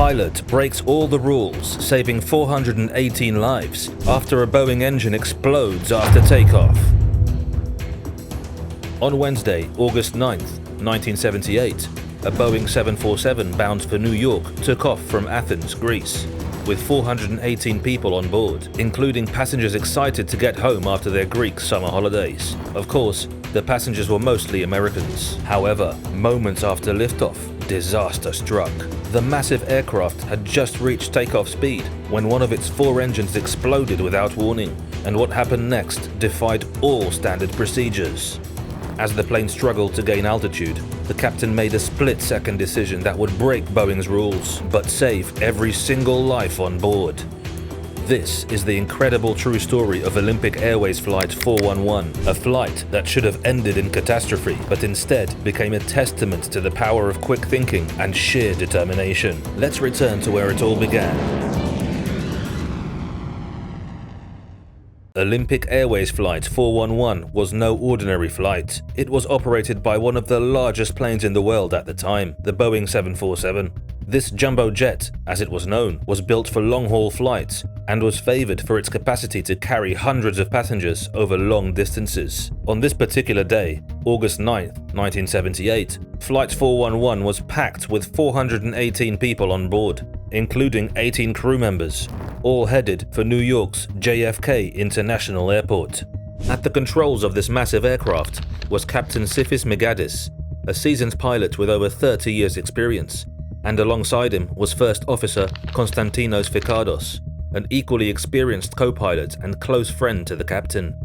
pilot breaks all the rules, saving 418 lives after a Boeing engine explodes after takeoff. On Wednesday, August 9th, 1978, a Boeing 747 bound for New York took off from Athens, Greece, with 418 people on board, including passengers excited to get home after their Greek summer holidays. Of course, the passengers were mostly Americans. However, moments after liftoff, disaster struck. The massive aircraft had just reached takeoff speed when one of its 4 engines exploded without warning, and what happened next defied all standard procedures. As the plane struggled to gain altitude, the captain made a split-second decision that would break Boeing's rules, but save every single life on board. This is the incredible true story of Olympic Airways Flight 411, a flight that should have ended in catastrophe, but instead became a testament to the power of quick thinking and sheer determination. Let's return to where it all began. Olympic Airways Flight 411 was no ordinary flight. It was operated by one of the largest planes in the world at the time, the Boeing 747. This jumbo jet, as it was known, was built for long-haul flights and was favored for its capacity to carry hundreds of passengers over long distances. On this particular day, August 9th, 1978, Flight 411 was packed with 418 people on board, including 18 crew members, all headed for New York's JFK International Airport. At the controls of this massive aircraft was Captain Sifis Megadis, a seasoned pilot with over 30 years' experience, and alongside him was First Officer Konstantinos Fikados, an equally experienced co-pilot and close friend to the captain.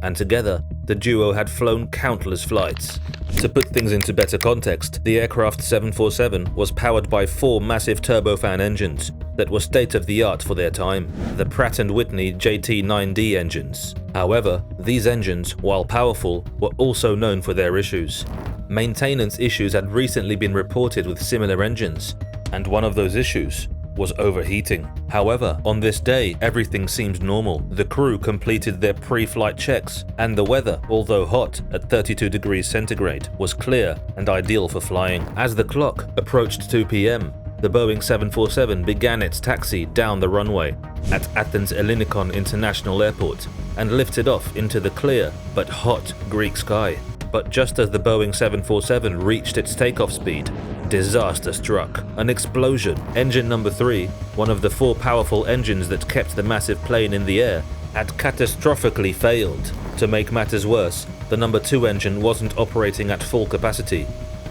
And together, the duo had flown countless flights. To put things into better context, the aircraft 747 was powered by 4 massive turbofan engines that were state-of-the-art for their time, the Pratt & Whitney JT9D engines. However, these engines, while powerful, were also known for their issues. Maintenance issues had recently been reported with similar engines, and one of those issues was overheating. However, on this day, everything seemed normal. The crew completed their pre-flight checks, and the weather, although hot at 32 degrees centigrade, was clear and ideal for flying. As the clock approached 2 p.m., the Boeing 747 began its taxi down the runway at Athens Ellinikon International Airport and lifted off into the clear but hot Greek sky. But just as the Boeing 747 reached its takeoff speed, disaster struck. An explosion. Engine number 3, one of the 4 powerful engines that kept the massive plane in the air, had catastrophically failed. To make matters worse, the number 2 engine wasn't operating at full capacity.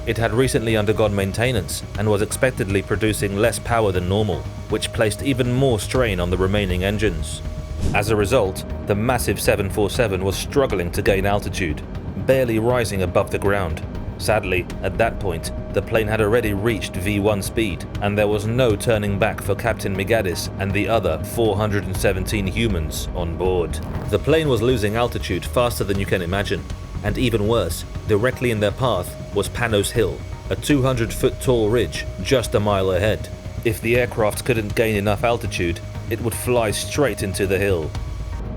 It had recently undergone maintenance and was expectedly producing less power than normal, which placed even more strain on the remaining engines. As a result, the massive 747 was struggling to gain altitude, barely rising above the ground. Sadly, at that point, the plane had already reached V1 speed, and there was no turning back for Captain Megadis and the other 417 humans on board. The plane was losing altitude faster than you can imagine, and even worse, directly in their path was Panos Hill, a 200-foot tall ridge just a mile ahead. If the aircraft couldn't gain enough altitude, it would fly straight into the hill.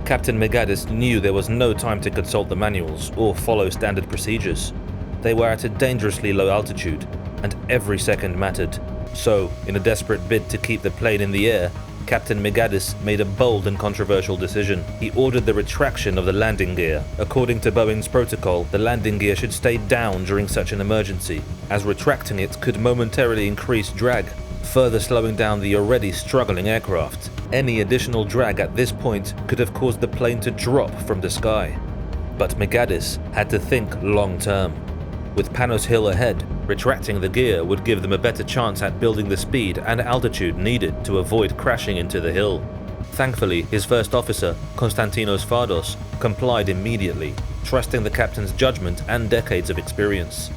Captain Megadis knew there was no time to consult the manuals or follow standard procedures. They were at a dangerously low altitude, and every second mattered. So, in a desperate bid to keep the plane in the air, Captain Megadis made a bold and controversial decision. He ordered the retraction of the landing gear. According to Boeing's protocol, the landing gear should stay down during such an emergency, as retracting it could momentarily increase drag, further slowing down the already struggling aircraft. Any additional drag at this point could have caused the plane to drop from the sky. But Megadis had to think long-term. With Panos Hill ahead, retracting the gear would give them a better chance at building the speed and altitude needed to avoid crashing into the hill. Thankfully, his first officer, Konstantinos Fikados, complied immediately, trusting the captain's judgment and decades of experience.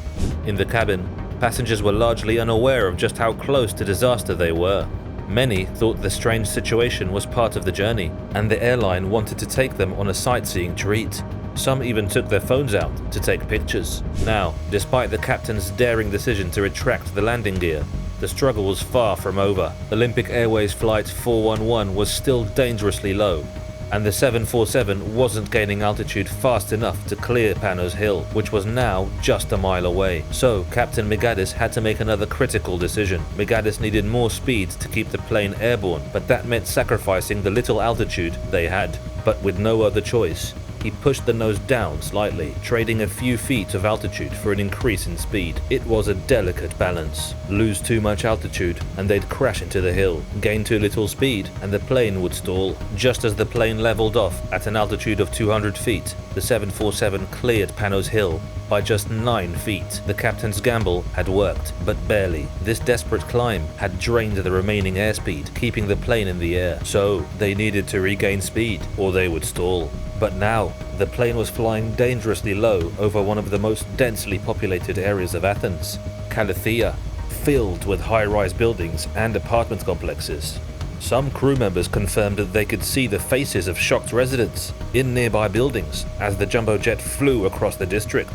In the cabin, passengers were largely unaware of just how close to disaster they were. Many thought the strange situation was part of the journey, and the airline wanted to take them on a sightseeing treat. Some even took their phones out to take pictures. Now, despite the captain's daring decision to retract the landing gear, the struggle was far from over. Olympic Airways Flight 411 was still dangerously low, and the 747 wasn't gaining altitude fast enough to clear Panos Hill, which was now just a mile away. So Captain Megadis had to make another critical decision. Megadis needed more speed to keep the plane airborne, but that meant sacrificing the little altitude they had. But with no other choice, he pushed the nose down slightly, trading a few feet of altitude for an increase in speed. It was a delicate balance. Lose too much altitude and they'd crash into the hill. Gain too little speed and the plane would stall. Just as the plane leveled off at an altitude of 200 feet, the 747 cleared Panos Hill by just 9 feet. The captain's gamble had worked, but barely. This desperate climb had drained the remaining airspeed, keeping the plane in the air. So they needed to regain speed, or they would stall. But now, the plane was flying dangerously low over one of the most densely populated areas of Athens, Kallithea, filled with high-rise buildings and apartment complexes. Some crew members confirmed that they could see the faces of shocked residents in nearby buildings as the jumbo jet flew across the district.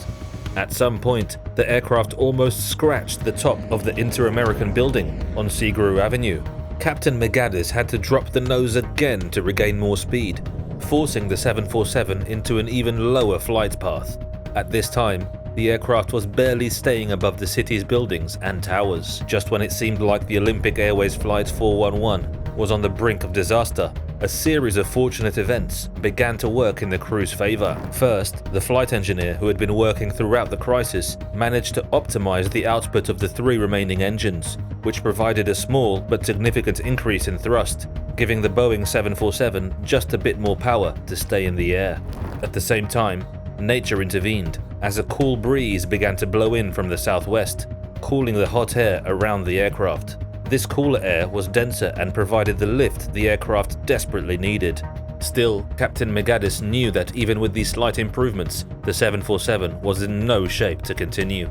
At some point, the aircraft almost scratched the top of the Inter-American building on Seagrue Avenue. Captain Megadis had to drop the nose again to regain more speed, forcing the 747 into an even lower flight path. At this time, the aircraft was barely staying above the city's buildings and towers. Just when it seemed like the Olympic Airways Flight 411 was on the brink of disaster, a series of fortunate events began to work in the crew's favor. First, the flight engineer, who had been working throughout the crisis, managed to optimize the output of the 3 remaining engines, which provided a small but significant increase in thrust, giving the Boeing 747 just a bit more power to stay in the air. At the same time, nature intervened as a cool breeze began to blow in from the southwest, cooling the hot air around the aircraft. This cooler air was denser and provided the lift the aircraft desperately needed. Still, Captain Megadis knew that even with these slight improvements, the 747 was in no shape to continue.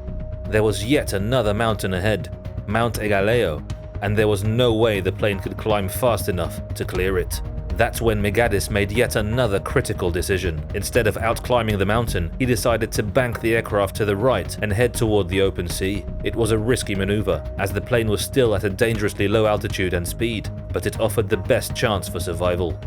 There was yet another mountain ahead, Mount Egaleo, and there was no way the plane could climb fast enough to clear it. That's when Megadis made yet another critical decision. Instead of outclimbing the mountain, he decided to bank the aircraft to the right and head toward the open sea. It was a risky maneuver, as the plane was still at a dangerously low altitude and speed, but it offered the best chance for survival.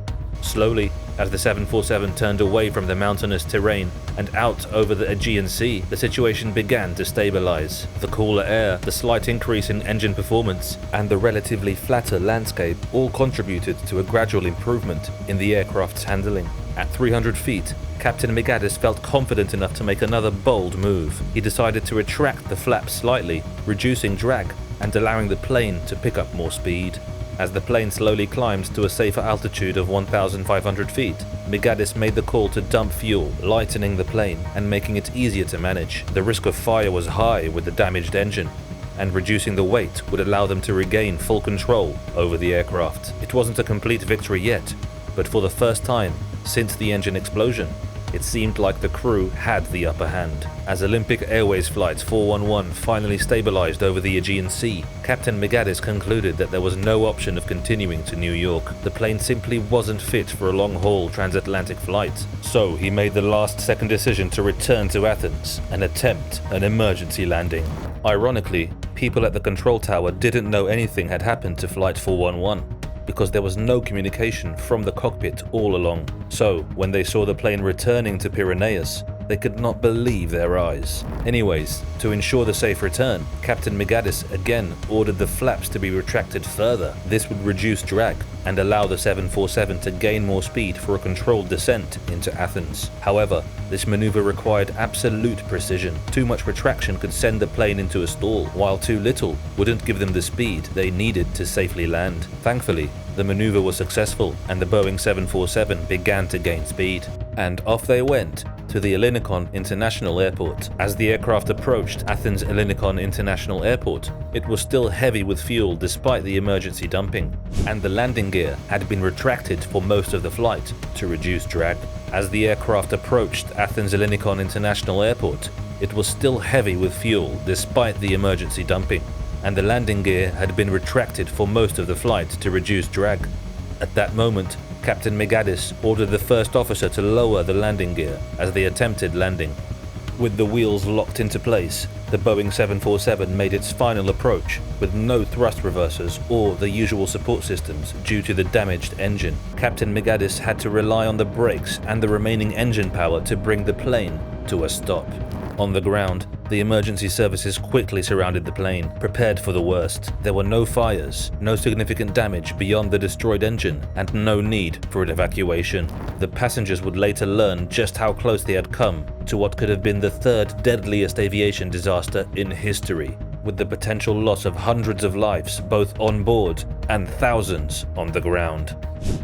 Slowly, as the 747 turned away from the mountainous terrain and out over the Aegean Sea, the situation began to stabilize. The cooler air, the slight increase in engine performance, and the relatively flatter landscape all contributed to a gradual improvement in the aircraft's handling. At 300 feet, Captain Megadis felt confident enough to make another bold move. He decided to retract the flaps slightly, reducing drag and allowing the plane to pick up more speed. As the plane slowly climbed to a safer altitude of 1,500 feet, Megadis made the call to dump fuel, lightening the plane and making it easier to manage. The risk of fire was high with the damaged engine, and reducing the weight would allow them to regain full control over the aircraft. It wasn't a complete victory yet, but for the first time since the engine explosion, it seemed like the crew had the upper hand. As Olympic Airways Flight 411 finally stabilized over the Aegean Sea, Captain Megadis concluded that there was no option of continuing to New York. The plane simply wasn't fit for a long-haul transatlantic flight. So he made the last-second decision to return to Athens and attempt an emergency landing. Ironically, people at the control tower didn't know anything had happened to Flight 411. Because there was no communication from the cockpit all along. So, when they saw the plane returning to Piraeus, they could not believe their eyes. Anyways, to ensure the safe return, Captain Megadis again ordered the flaps to be retracted further. This would reduce drag and allow the 747 to gain more speed for a controlled descent into Athens. However, this maneuver required absolute precision. Too much retraction could send the plane into a stall, while too little wouldn't give them the speed they needed to safely land. Thankfully, the maneuver was successful and the Boeing 747 began to gain speed. And off they went to the Ellinikon International Airport. As the aircraft approached Athens Ellinikon International Airport, it was still heavy with fuel despite the emergency dumping, and the landing gear had been retracted for most of the flight to reduce drag. As the aircraft approached Athens Ellinikon International Airport, it was still heavy with fuel despite the emergency dumping, and the landing gear had been retracted for most of the flight to reduce drag. At that moment, Captain Megadis ordered the first officer to lower the landing gear as they attempted landing. With the wheels locked into place, the Boeing 747 made its final approach with no thrust reversers or the usual support systems due to the damaged engine. Captain McGaddis had to rely on the brakes and the remaining engine power to bring the plane to a stop. On the ground, the emergency services quickly surrounded the plane, prepared for the worst. There were no fires, no significant damage beyond the destroyed engine, and no need for an evacuation. The passengers would later learn just how close they had come to what could have been the third deadliest aviation disaster in history, with the potential loss of hundreds of lives both on board and thousands on the ground.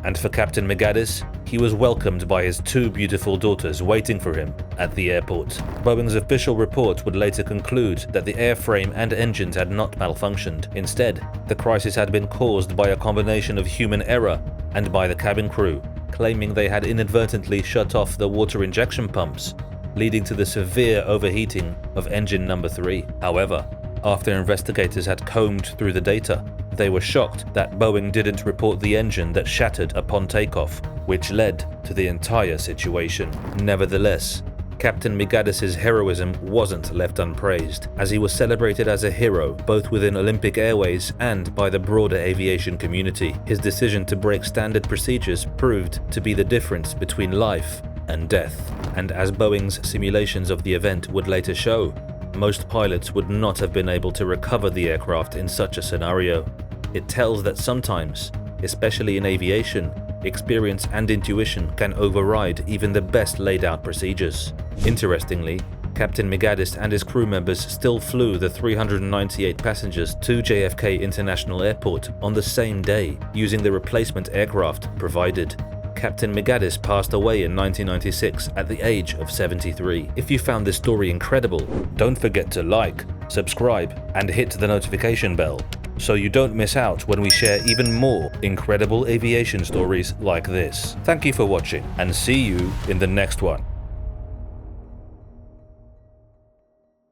And for Captain McGaddis, he was welcomed by his two beautiful daughters waiting for him at the airport. Boeing's official report would later conclude that the airframe and engines had not malfunctioned. Instead, the crisis had been caused by a combination of human error and by the cabin crew, claiming they had inadvertently shut off the water injection pumps, leading to the severe overheating of engine number 3. However, after investigators had combed through the data, they were shocked that Boeing didn't report the engine that shattered upon takeoff, which led to the entire situation. Nevertheless, Captain McGaddis's heroism wasn't left unpraised, as he was celebrated as a hero both within Olympic Airways and by the broader aviation community. His decision to break standard procedures proved to be the difference between life and death, and as Boeing's simulations of the event would later show, most pilots would not have been able to recover the aircraft in such a scenario. It tells that sometimes, especially in aviation, experience and intuition can override even the best laid out procedures. Interestingly, Captain McGaddis and his crew members still flew the 398 passengers to JFK International Airport on the same day, using the replacement aircraft provided. Captain McGaddis passed away in 1996 at the age of 73. If you found this story incredible, don't forget to like, subscribe, and hit the notification bell so you don't miss out when we share even more incredible aviation stories like this. Thank you for watching, and see you in the next one.